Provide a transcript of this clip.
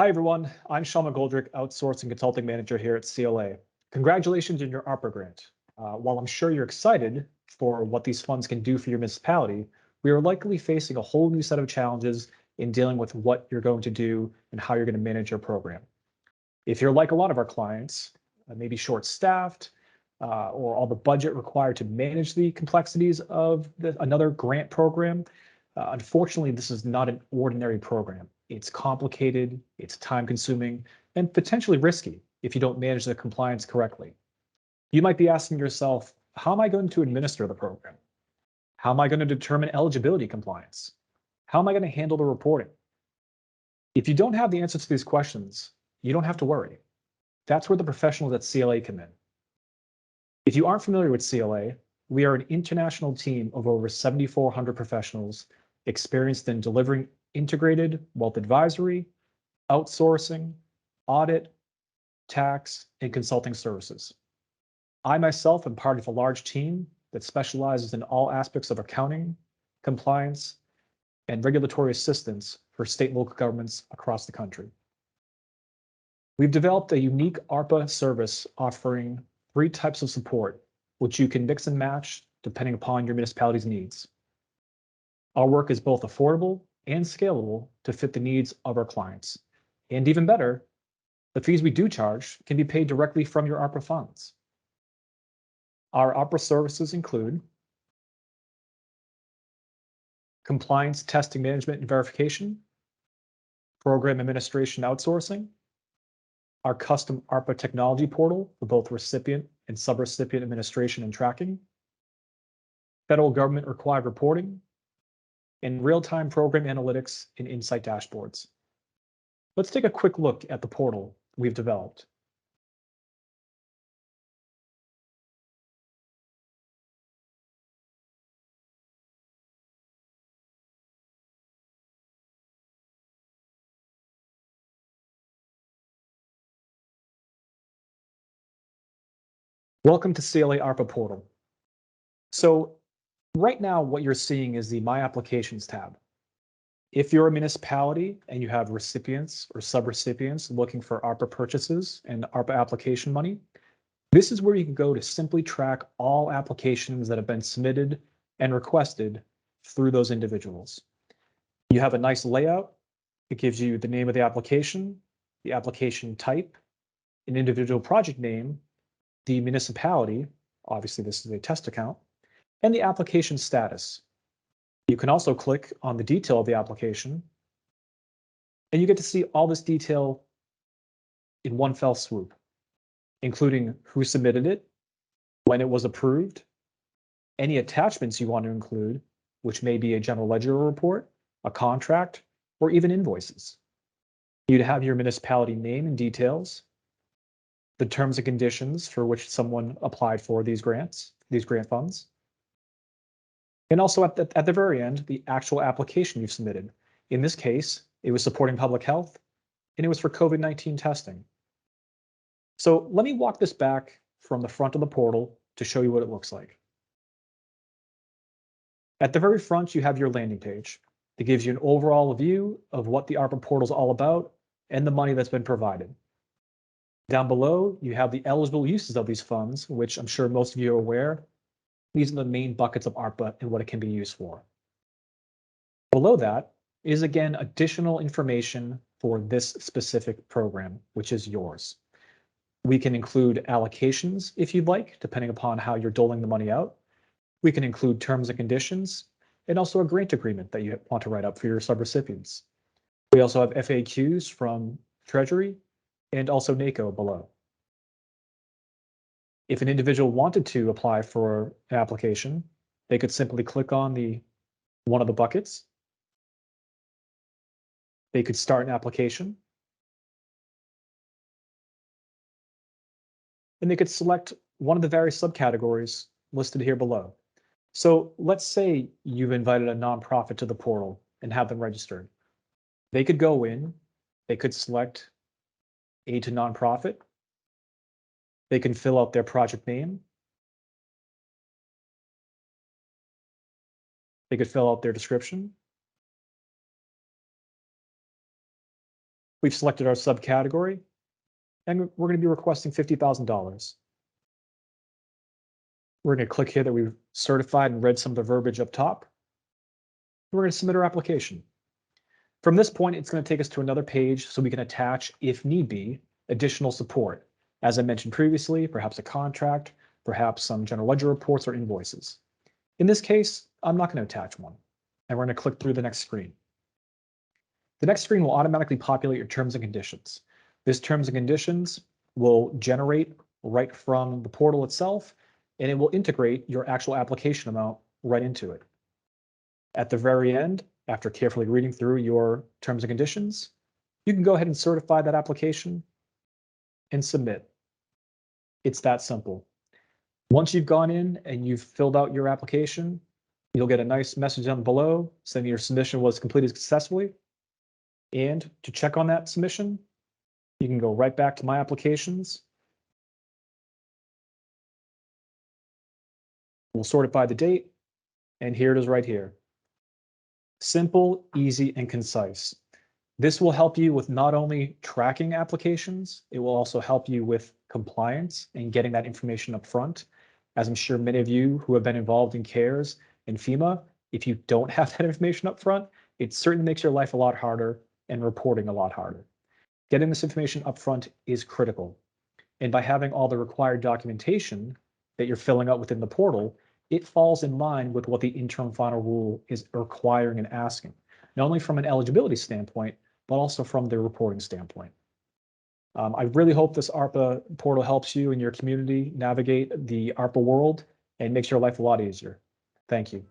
Hi, everyone. I'm Shawn McGoldrick, Outsourcing Consulting Manager here at CLA. Congratulations on your ARPA grant. While I'm sure you're excited for what these funds can do for your municipality, we are likely facing a whole new set of challenges in dealing with what you're going to do and how you're going to manage your program. If you're like a lot of our clients, maybe short-staffed, or all the budget required to manage the complexities of another grant program, unfortunately, this is not an ordinary program. It's complicated, it's time-consuming, and potentially risky if you don't manage the compliance correctly. You might be asking yourself, how am I going to administer the program? How am I going to determine eligibility compliance? How am I going to handle the reporting? If you don't have the answers to these questions, you don't have to worry. That's where the professionals at CLA come in. If you aren't familiar with CLA, we are an international team of over 7,400 professionals experienced in delivering integrated wealth advisory, outsourcing, audit, tax, and consulting services. I myself am part of a large team that specializes in all aspects of accounting, compliance, and regulatory assistance for state and local governments across the country. We've developed a unique ARPA service offering 3 types of support, which you can mix and match depending upon your municipality's needs. Our work is both affordable and scalable to fit the needs of our clients. And even better, the fees we do charge can be paid directly from your ARPA funds. Our ARPA services include compliance testing, management, and verification, program administration outsourcing, our custom ARPA technology portal for both recipient and subrecipient administration and tracking, federal government required reporting, and real-time program analytics and insight dashboards. Let's take a quick look at the portal we've developed. Welcome to CLA ARPA portal. So right now, what you're seeing is the My Applications tab. If you're a municipality and you have recipients or subrecipients looking for ARPA purchases and ARPA application money, this is where you can go to simply track all applications that have been submitted and requested through those individuals. You have a nice layout. It gives you the name of the application type, an individual project name, the municipality, obviously this is a test account, and the application status. You can also click on the detail of the application, and you get to see all this detail in one fell swoop, including who submitted it, when it was approved, any attachments you want to include, which may be a general ledger report, a contract, or even invoices. You'd have your municipality name and details, the terms and conditions for which someone applied for these grant funds, and also at the very end, the actual application you've submitted. In this case, it was supporting public health, and it was for COVID-19 testing. So let me walk this back from the front of the portal to show you what it looks like. At the very front, you have your landing page. It gives you an overall view of what the ARPA portal is all about and the money that's been provided. Down below, you have the eligible uses of these funds, which I'm sure most of you are aware. These are the main buckets of ARPA and what it can be used for. Below that is, again, additional information for this specific program, which is yours. We can include allocations if you'd like, depending upon how you're doling the money out. We can include terms and conditions, and also a grant agreement that you want to write up for your subrecipients. We also have FAQs from Treasury and also NACO below. If an individual wanted to apply for an application, they could simply click on one of the buckets. They could start an application. And they could select one of the various subcategories listed here below. So let's say you've invited a nonprofit to the portal and have them registered. They could go in, they could select aid to nonprofit. They can fill out their project name. They could fill out their description. We've selected our subcategory, and we're going to be requesting $50,000. We're going to click here that we've certified and read some of the verbiage up top. We're going to submit our application. From this point, it's going to take us to another page so we can attach, if need be, additional support. As I mentioned previously, perhaps a contract, perhaps some general ledger reports or invoices. In this case, I'm not going to attach one, and we're going to click through the next screen. The next screen will automatically populate your terms and conditions. This terms and conditions will generate right from the portal itself, and it will integrate your actual application amount right into it. At the very end, after carefully reading through your terms and conditions, you can go ahead and certify that application and submit. It's that simple. Once you've gone in and you've filled out your application, you'll get a nice message down below saying your submission was completed successfully. And to check on that submission, you can go right back to My Applications. We'll sort it by the date, and here it is right here. Simple, easy, and concise. This will help you with not only tracking applications, it will also help you with compliance and getting that information up front. As I'm sure many of you who have been involved in CARES and FEMA, if you don't have that information up front, it certainly makes your life a lot harder and reporting a lot harder. Getting this information up front is critical. And by having all the required documentation that you're filling out within the portal, it falls in line with what the interim final rule is requiring and asking, not only from an eligibility standpoint, but also from the reporting standpoint. I really hope this ARPA portal helps you and your community navigate the ARPA world and makes your life a lot easier. Thank you.